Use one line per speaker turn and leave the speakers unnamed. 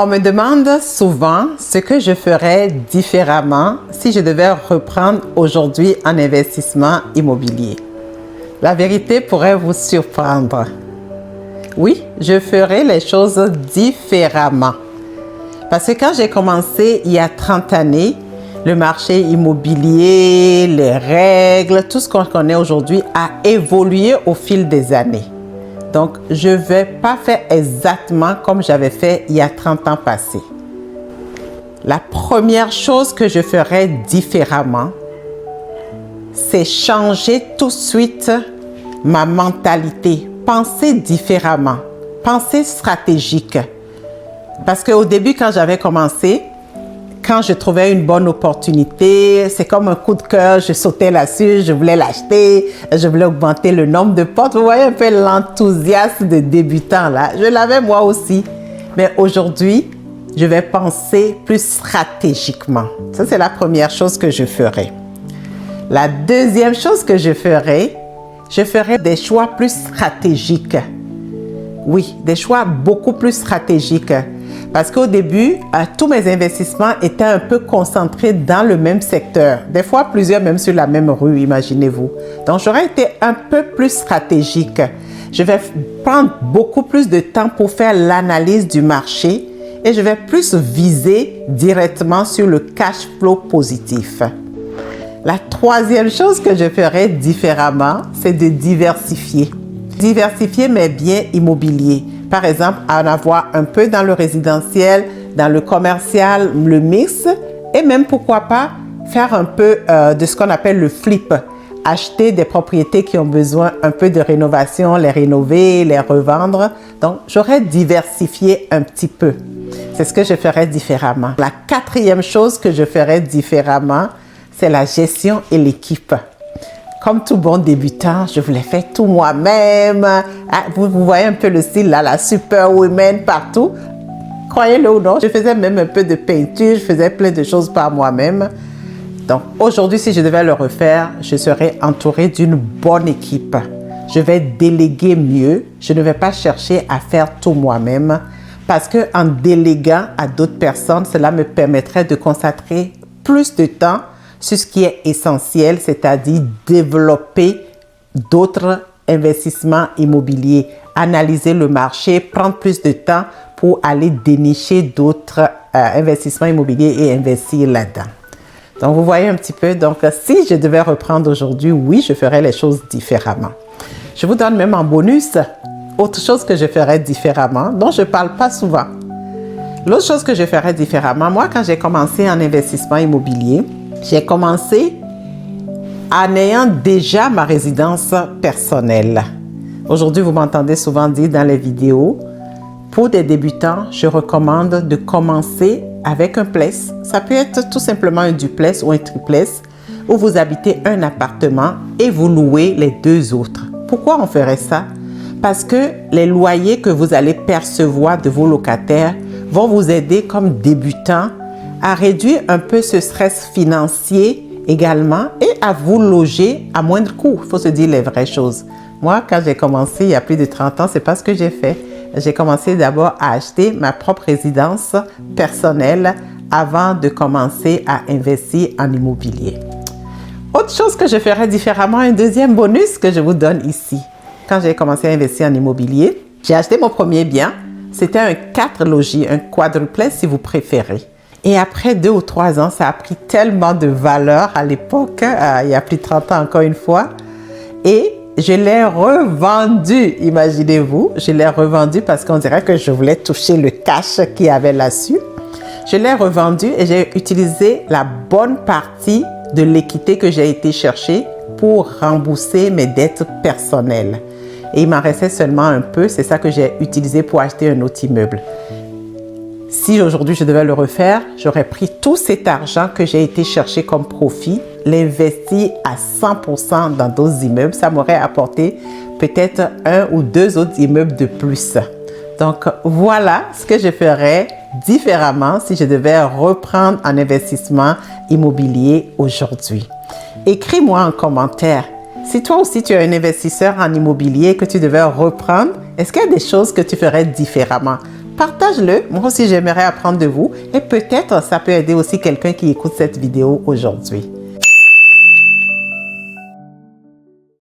On me demande souvent ce que je ferais différemment si je devais reprendre aujourd'hui un investissement immobilier. La vérité pourrait vous surprendre. Oui, je ferai les choses différemment. Parce que quand j'ai commencé il y a 30 années, le marché immobilier, les règles, tout ce qu'on connaît aujourd'hui a évolué au fil des années. Donc, je ne vais pas faire exactement comme j'avais fait il y a 30 ans passés. La première chose que je ferais différemment, c'est changer tout de suite ma mentalité, penser différemment, penser stratégique. Parce qu'au début, quand j'avais commencé, quand je trouvais une bonne opportunité, c'est comme un coup de cœur, je sautais là-dessus, je voulais l'acheter, je voulais augmenter le nombre de portes. Vous voyez un peu l'enthousiasme de débutant là. Je l'avais moi aussi. Mais aujourd'hui, je vais penser plus stratégiquement. Ça, c'est la première chose que je ferai. La deuxième chose que je ferai des choix plus stratégiques. Oui, des choix beaucoup plus stratégiques. Parce qu'au début, tous mes investissements étaient un peu concentrés dans le même secteur. Des fois, plusieurs même sur la même rue, imaginez-vous. Donc, j'aurais été un peu plus stratégique. Je vais prendre beaucoup plus de temps pour faire l'analyse du marché et je vais plus viser directement sur le cash flow positif. La troisième chose que je ferai différemment, c'est de diversifier. Diversifier mes biens immobiliers. Par exemple, en avoir un peu dans le résidentiel, dans le commercial, le mix, et même pourquoi pas faire un peu de ce qu'on appelle le flip. Acheter des propriétés qui ont besoin un peu de rénovation, les rénover, les revendre. Donc, j'aurais diversifié un petit peu. C'est ce que je ferais différemment. La quatrième chose que je ferais différemment, c'est la gestion et l'équipe. Comme tout bon débutant, je voulais faire tout moi-même. Vous voyez un peu le style là, la superwoman partout. Croyez-le ou non, je faisais même un peu de peinture, je faisais plein de choses par moi-même. Donc aujourd'hui, si je devais le refaire, je serais entourée d'une bonne équipe. Je vais déléguer mieux. Je ne vais pas chercher à faire tout moi-même parce qu'en déléguant à d'autres personnes, cela me permettrait de consacrer plus de temps sur ce qui est essentiel, c'est-à-dire développer d'autres investissements immobiliers, analyser le marché, prendre plus de temps pour aller dénicher d'autres investissements immobiliers et investir là-dedans. Donc, vous voyez un petit peu. Donc, si je devais reprendre aujourd'hui, oui, je ferais les choses différemment. Je vous donne même en bonus autre chose que je ferais différemment, dont je ne parle pas souvent. L'autre chose que je ferais différemment, moi, quand j'ai commencé en investissement immobilier, j'ai commencé en ayant déjà ma résidence personnelle. Aujourd'hui, vous m'entendez souvent dire dans les vidéos, pour des débutants, je recommande de commencer avec un place. Ça peut être tout simplement un duplex ou un triplex où vous habitez un appartement et vous louez les deux autres. Pourquoi on ferait ça? Parce que les loyers que vous allez percevoir de vos locataires vont vous aider comme débutant à réduire un peu ce stress financier également et à vous loger à moindre coût. Il faut se dire les vraies choses. Moi, quand j'ai commencé il y a plus de 30 ans, c'est pas ce que j'ai fait. J'ai commencé d'abord à acheter ma propre résidence personnelle avant de commencer à investir en immobilier. Autre chose que je ferais différemment, un deuxième bonus que je vous donne ici. Quand j'ai commencé à investir en immobilier, j'ai acheté mon premier bien. C'était un 4 logis, un quadruplex si vous préférez. Et après 2 ou 3 ans, ça a pris tellement de valeur à l'époque, il y a plus de 30 ans encore une fois. Et je l'ai revendu, imaginez-vous. Je l'ai revendu parce qu'on dirait que je voulais toucher le cash qu'il y avait là-dessus. Je l'ai revendu et j'ai utilisé la bonne partie de l'équité que j'ai été chercher pour rembourser mes dettes personnelles. Et il m'en restait seulement un peu, c'est ça que j'ai utilisé pour acheter un autre immeuble. Si aujourd'hui je devais le refaire, j'aurais pris tout cet argent que j'ai été chercher comme profit, l'investir à 100% dans d'autres immeubles. Ça m'aurait apporté peut-être 1 ou 2 autres immeubles de plus. Donc voilà ce que je ferais différemment si je devais reprendre un investissement immobilier aujourd'hui. Écris-moi en commentaire. Si toi aussi tu es un investisseur en immobilier que tu devais reprendre, est-ce qu'il y a des choses que tu ferais différemment? partage-le. Moi aussi, j'aimerais apprendre de vous et peut-être ça peut aider aussi quelqu'un qui écoute cette vidéo aujourd'hui.